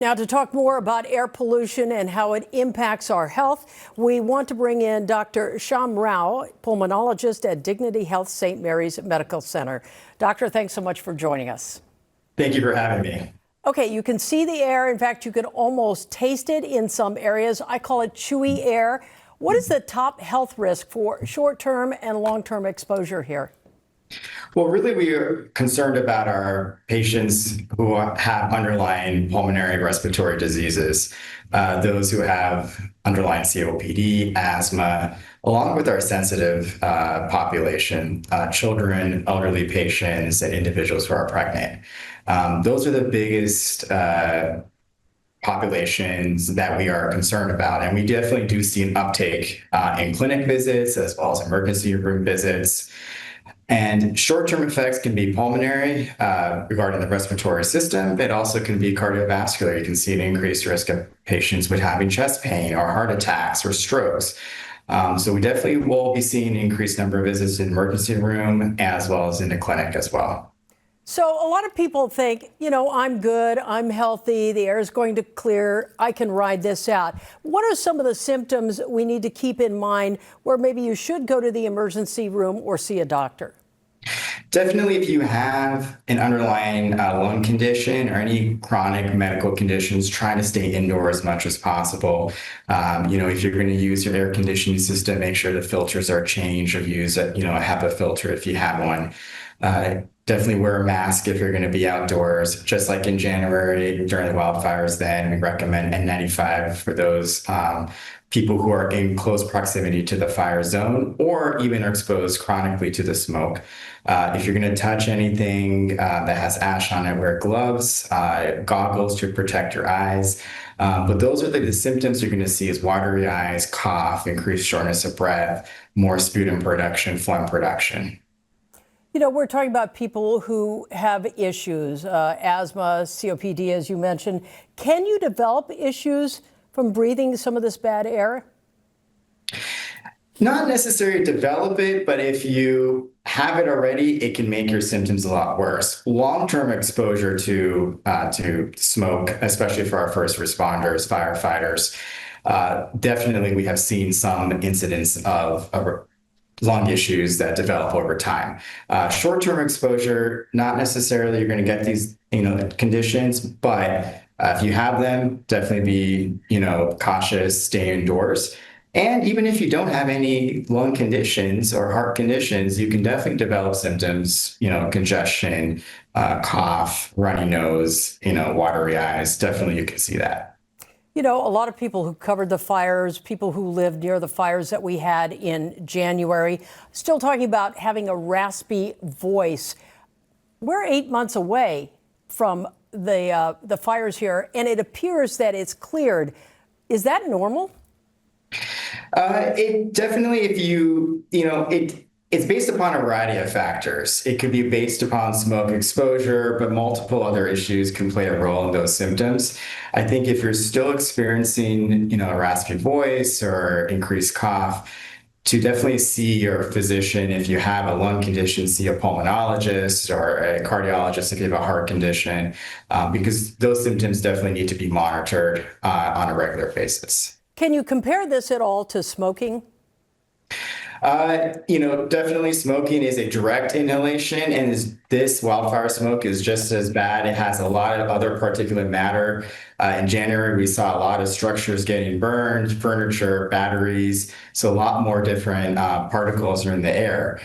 Now, to talk more about air pollution and how it impacts our health, we want to bring in Dr. Shayan, pulmonologist at Dignity Health St. Mary's Medical Center. Doctor, thanks so much for joining us. Thank you for having me. Okay, you can see the air. In fact, you can almost taste it in some areas. I call it chewy air. What is the top health risk for short-term and long-term exposure here? Well, really, we are concerned about our patients who have underlying pulmonary respiratory diseases, those who have underlying COPD, asthma, along with our sensitive population, children, elderly patients, and individuals who are pregnant. Those are the biggest populations that we are concerned about. And we definitely do see an uptake in clinic visits as well as emergency room visits. And short-term effects can be pulmonary regarding the respiratory system. It also can be cardiovascular. You can see an increased risk of patients with having chest pain or heart attacks or strokes. So we definitely will be seeing an increased number of visits in the emergency room as well as in the clinic as well. So a lot of people think, I'm good, I'm healthy, the air is going to clear, I can ride this out. What are some of the symptoms we need to keep in mind where maybe you should go to the emergency room or see a doctor? Definitely, if you have an underlying lung condition or any chronic medical conditions, trying to stay indoors as much as possible. If you're going to use your air conditioning system, make sure the filters are changed or use a HEPA filter if you have one. Definitely wear a mask if you're going to be outdoors. Just like in January during the wildfires, then we recommend N95 for those people who are in close proximity to the fire zone or even are exposed chronically to the smoke. If you're going to touch anything that has ash on it, wear gloves, goggles to protect your eyes. But those are the symptoms you're going to see is watery eyes, cough, increased shortness of breath, more sputum production, phlegm production. We're talking about people who have issues, asthma, COPD, as you mentioned. Can you develop issues from breathing some of this bad air? Not necessarily develop it, but if you have it already, it can make your symptoms a lot worse. Long-term exposure to smoke, especially for our first responders, firefighters, definitely we have seen some incidents of lung issues that develop over time. Short-term exposure, not necessarily you're going to get these conditions, but if you have them, definitely be cautious, stay indoors. And even if you don't have any lung conditions or heart conditions, you can definitely develop symptoms, congestion, cough, runny nose, watery eyes. Definitely you can see that. A lot of people who covered the fires, people who lived near the fires that we had in January, still talking about having a raspy voice. We're 8 months away from the fires here, and it appears that it's cleared. Is that normal? It definitely, it's based upon a variety of factors. It could be based upon smoke exposure, but multiple other issues can play a role in those symptoms. I think if you're still experiencing, a raspy voice or increased cough, to definitely see your physician. If you have a lung condition, see a pulmonologist or a cardiologist if you have a heart condition, because those symptoms definitely need to be monitored on a regular basis. Can you compare this at all to smoking? Definitely smoking is a direct inhalation, and this wildfire smoke is just as bad. It has a lot of other particulate matter. In January, we saw a lot of structures getting burned, furniture, batteries, so a lot more different particles are in the air.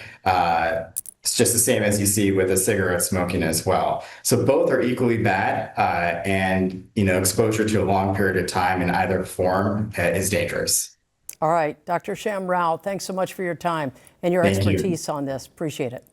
It's just the same as you see with the cigarette smoking as well. So both are equally bad, and exposure to a long period of time in either form is dangerous. All right, Dr. Shayan, thanks so much for your time and your expertise on this. Appreciate it.